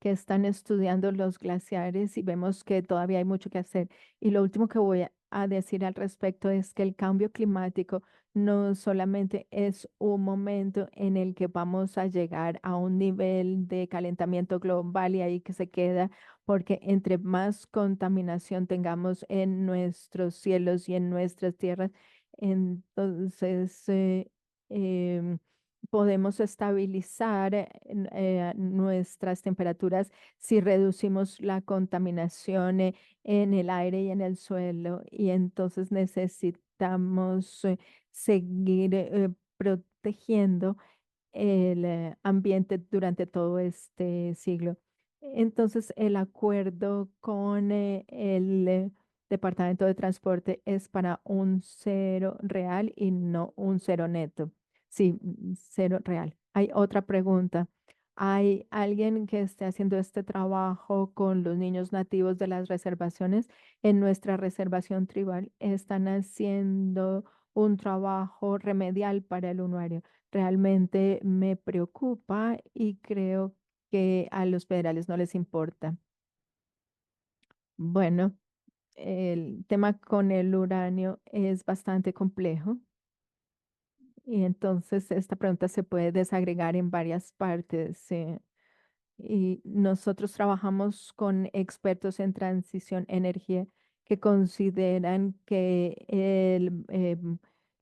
que están estudiando los glaciares y vemos que todavía hay mucho que hacer. Y lo último que voy a decir al respecto es que el cambio climático no solamente es un momento en el que vamos a llegar a un nivel de calentamiento global y ahí que se queda, porque entre más contaminación tengamos en nuestros cielos y en nuestras tierras, entonces em, podemos estabilizar nuestras temperaturas si reducimos la contaminación en el aire y en el suelo. Y entonces necesitamos seguir protegiendo el ambiente durante todo este siglo. Entonces, el acuerdo con el Departamento de Transporte es para un cero real y no un cero neto. Sí, cero real. Hay otra pregunta. ¿Hay alguien que esté haciendo este trabajo con los niños nativos de las reservaciones? En nuestra reservación tribal están haciendo un trabajo remedial para el usuario. Realmente me preocupa y creo que a los federales no les importa. Bueno, el tema con el uranio es bastante complejo y entonces esta pregunta se puede desagregar en varias partes. Y nosotros trabajamos con expertos en transición energía que consideran que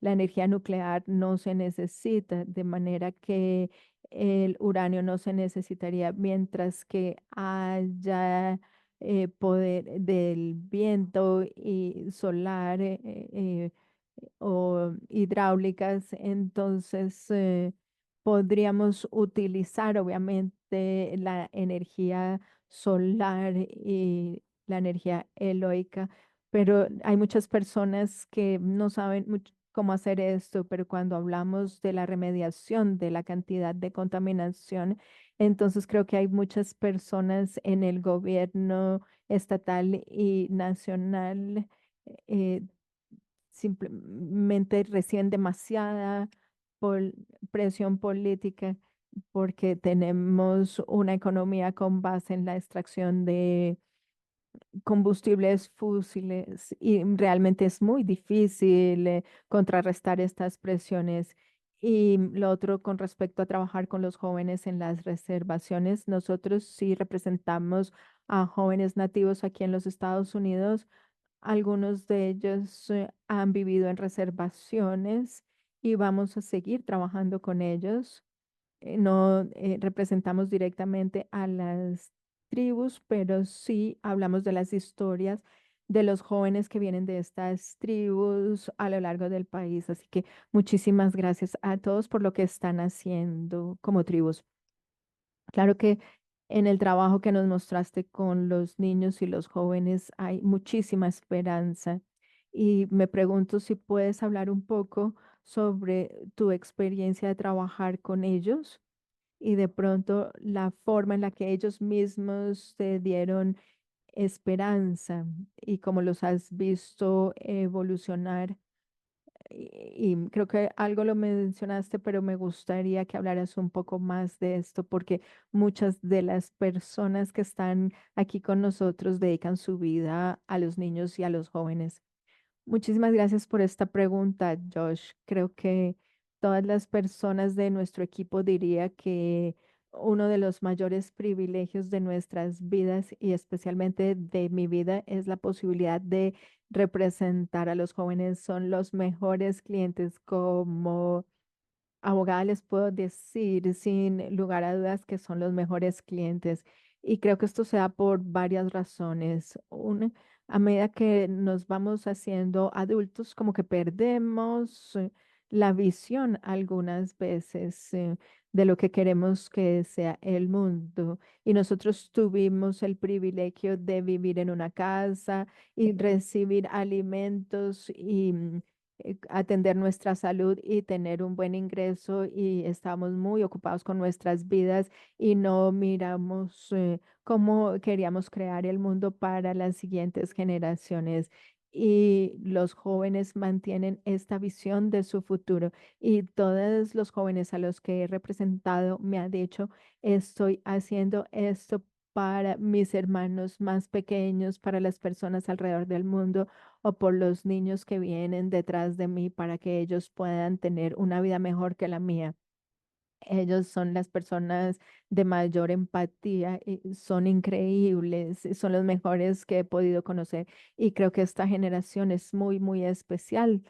la energía nuclear no se necesita, de manera que el uranio no se necesitaría, mientras que haya poder del viento y solar. o hidráulicas, entonces podríamos utilizar obviamente la energía solar y la energía eólica, pero hay muchas personas que no saben cómo hacer esto, pero cuando hablamos de la remediación de la cantidad de contaminación, entonces creo que hay muchas personas en el gobierno estatal y nacional eh, simplemente reciben demasiada pol- presión política porque tenemos una economía con base en la extracción de combustibles fósiles y realmente es muy difícil contrarrestar estas presiones. Y lo otro con respecto a trabajar con los jóvenes en las reservaciones, nosotros sí representamos a jóvenes nativos aquí en los Estados Unidos. Algunos de ellos han vivido en reservaciones y vamos a seguir trabajando con ellos. No representamos directamente a las tribus, pero sí hablamos de las historias de los jóvenes que vienen de estas tribus a lo largo del país. Así que muchísimas gracias a todos por lo que están haciendo como tribus. Claro que en el trabajo que nos mostraste con los niños y los jóvenes hay muchísima esperanza y me pregunto si puedes hablar un poco sobre tu experiencia de trabajar con ellos y de pronto la forma en la que ellos mismos te dieron esperanza y cómo los has visto evolucionar y creo que algo lo mencionaste, pero me gustaría que hablaras un poco más de esto, porque muchas de las personas que están aquí con nosotros dedican su vida a los niños y a los jóvenes. Muchísimas gracias por esta pregunta, Josh. Creo que todas las personas de nuestro equipo diría que uno de los mayores privilegios de nuestras vidas y especialmente de mi vida es la posibilidad de representar a los jóvenes. Son los mejores clientes como abogada les puedo decir sin lugar a dudas que son los mejores clientes y creo que esto se da por varias razones. Una, a medida que nos vamos haciendo adultos, como que perdemos la visión algunas veces de lo que queremos que sea el mundo. Y nosotros tuvimos el privilegio de vivir en una casa y recibir alimentos y atender nuestra salud y tener un buen ingreso y estamos muy ocupados con nuestras vidas y no miramos cómo queríamos crear el mundo para las siguientes generaciones. Y los jóvenes mantienen esta visión de su futuro. Y todos los jóvenes a los que he representado me han dicho, estoy haciendo esto para mis hermanos más pequeños, para las personas alrededor del mundo o por los niños que vienen detrás de mí para que ellos puedan tener una vida mejor que la mía. Ellos son las personas de mayor empatía y son increíbles, y son los mejores que he podido conocer y creo que esta generación es muy, muy especial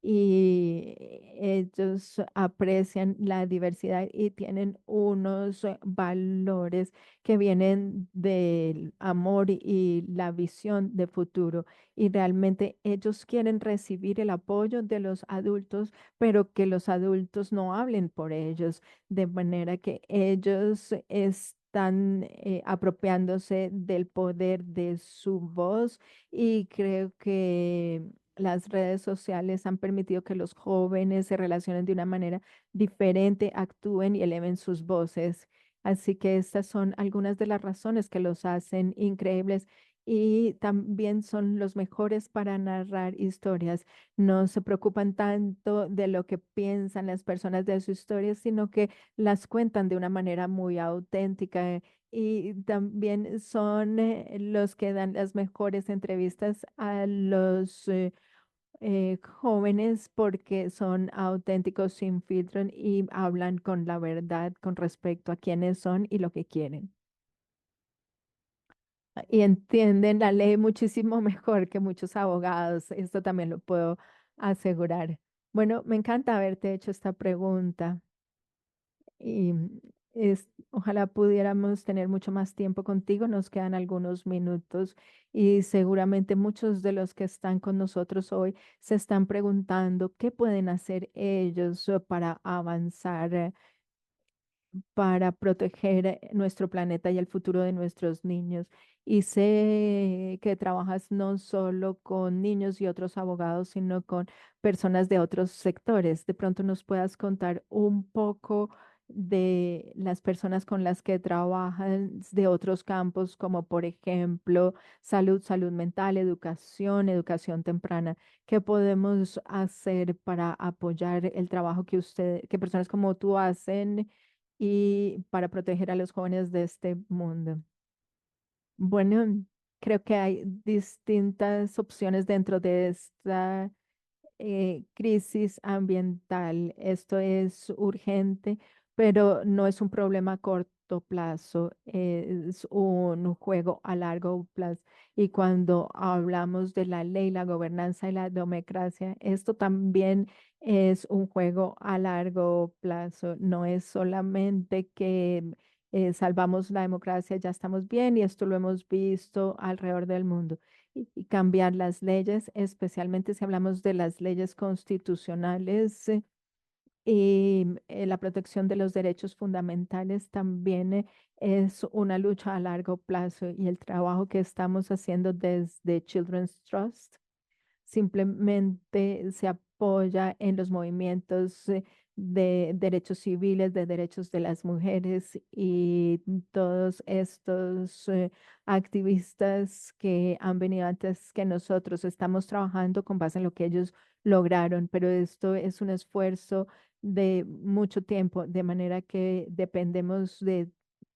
y ellos aprecian la diversidad y tienen unos valores que vienen del amor y la visión de futuro y realmente ellos quieren recibir el apoyo de los adultos, pero que los adultos no hablen por ellos de manera que ellos están apropiándose del poder de su voz y creo que las redes sociales han permitido que los jóvenes se relacionen de una manera diferente, actúen y eleven sus voces. Así que estas son algunas de las razones que los hacen increíbles y también son los mejores para narrar historias. No se preocupan tanto de lo que piensan las personas de su historia, sino que las cuentan de una manera muy auténtica y también son los que dan las mejores entrevistas a los jóvenes porque son auténticos sin filtro y hablan con la verdad con respecto a quiénes son y lo que quieren. Y entienden la ley muchísimo mejor que muchos abogados. Esto también lo puedo asegurar. Bueno, me encanta haberte hecho esta pregunta. Y Ojalá pudiéramos tener mucho más tiempo contigo. Nos quedan algunos minutos y seguramente muchos de los que están con nosotros hoy se están preguntando qué pueden hacer ellos para avanzar, para proteger nuestro planeta y el futuro de nuestros niños. Y sé que trabajas no solo con niños y otros abogados, sino con personas de otros sectores. De pronto nos puedas contar un poco de las personas con las que trabajan de otros campos, como por ejemplo salud, salud mental, educación, educación temprana. ¿Qué podemos hacer para apoyar el trabajo que personas como tú hacen y para proteger a los jóvenes de este mundo? Bueno, creo que hay distintas opciones dentro de esta crisis ambiental. Esto es urgente, pero no es un problema a corto plazo, es un juego a largo plazo. Y cuando hablamos de la ley, la gobernanza y la democracia, esto también es un juego a largo plazo. No es solamente que salvamos la democracia, ya estamos bien, y esto lo hemos visto alrededor del mundo y cambiar las leyes, especialmente si hablamos de las leyes constitucionales, y la protección de los derechos fundamentales también es una lucha a largo plazo, y el trabajo que estamos haciendo desde Children's Trust simplemente se apoya en los movimientos de derechos civiles, de derechos de las mujeres y todos estos activistas que han venido antes que nosotros. Estamos trabajando con base en lo que ellos lograron, pero esto es un esfuerzo de mucho tiempo, de manera que dependemos de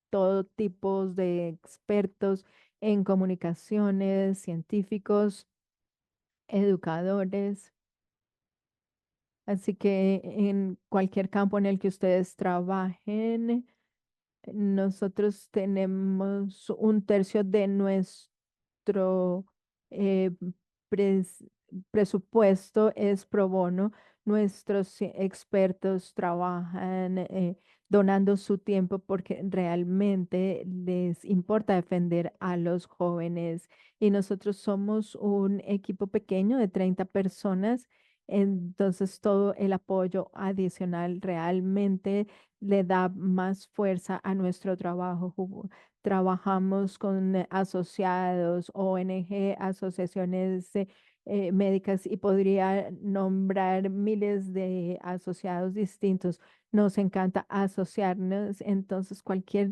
todo tipo de expertos en comunicaciones, científicos, educadores. Así que en cualquier campo en el que ustedes trabajen, nosotros tenemos un tercio de nuestro eh, pres- presupuesto es pro bono. Nuestros expertos trabajan donando su tiempo porque realmente les importa defender a los jóvenes. Y nosotros somos un equipo pequeño de 30 personas. Entonces, todo el apoyo adicional realmente le da más fuerza a nuestro trabajo. Trabajamos con asociados, ONG, asociaciones médicas, y podría nombrar miles de asociados distintos. Nos encanta asociarnos, entonces cualquier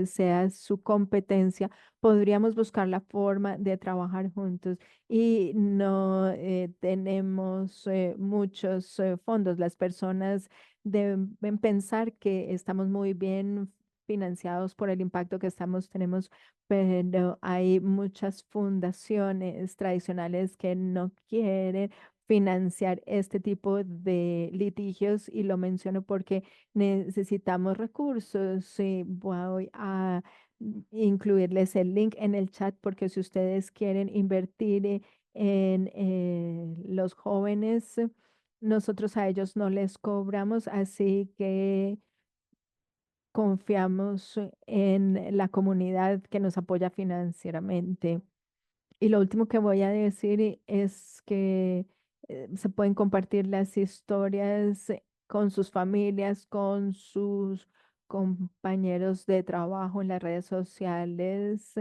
sea su competencia, podríamos buscar la forma de trabajar juntos, y no tenemos muchos fondos. Las personas deben pensar que estamos muy bien financiados por el impacto que tenemos, pero hay muchas fundaciones tradicionales que no quieren financiar este tipo de litigios, y lo menciono porque necesitamos recursos. Sí, voy a incluirles el link en el chat, porque si ustedes quieren invertir en los jóvenes, nosotros a ellos no les cobramos, así que confiamos en la comunidad que nos apoya financieramente. Y lo último que voy a decir es que se pueden compartir las historias con sus familias, con sus compañeros de trabajo en las redes sociales.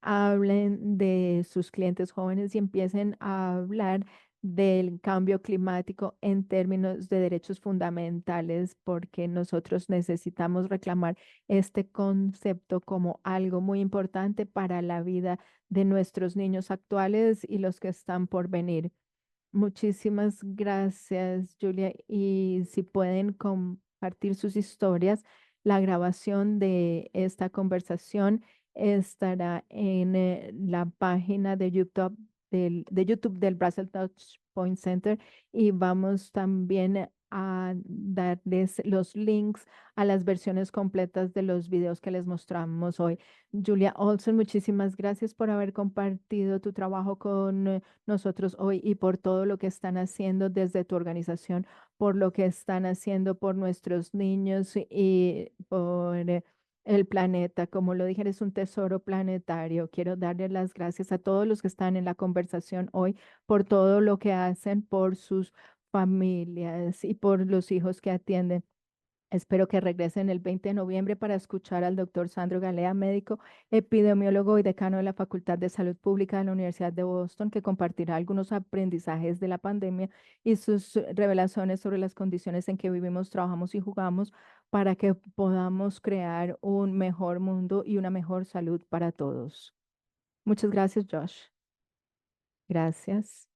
Hablen de sus clientes jóvenes y empiecen a hablar del cambio climático en términos de derechos fundamentales, porque nosotros necesitamos reclamar este concepto como algo muy importante para la vida de nuestros niños actuales y los que están por venir. Muchísimas gracias, Julia. Y si pueden compartir sus historias, la grabación de esta conversación estará en la página de YouTube del Brazil Touch Point Center, y vamos también a darles los links a las versiones completas de los videos que les mostramos hoy. Julia Olson, muchísimas gracias por haber compartido tu trabajo con nosotros hoy y por todo lo que están haciendo desde tu organización, por lo que están haciendo por nuestros niños y por el planeta. Como lo dije, eres un tesoro planetario. Quiero darle las gracias a todos los que están en la conversación hoy por todo lo que hacen por sus familias y por los hijos que atienden. Espero que regresen el 20 de noviembre para escuchar al doctor Sandro Galea, médico, epidemiólogo y decano de la Facultad de Salud Pública de la Universidad de Boston, que compartirá algunos aprendizajes de la pandemia y sus revelaciones sobre las condiciones en que vivimos, trabajamos y jugamos para que podamos crear un mejor mundo y una mejor salud para todos. Muchas gracias, Josh. Gracias.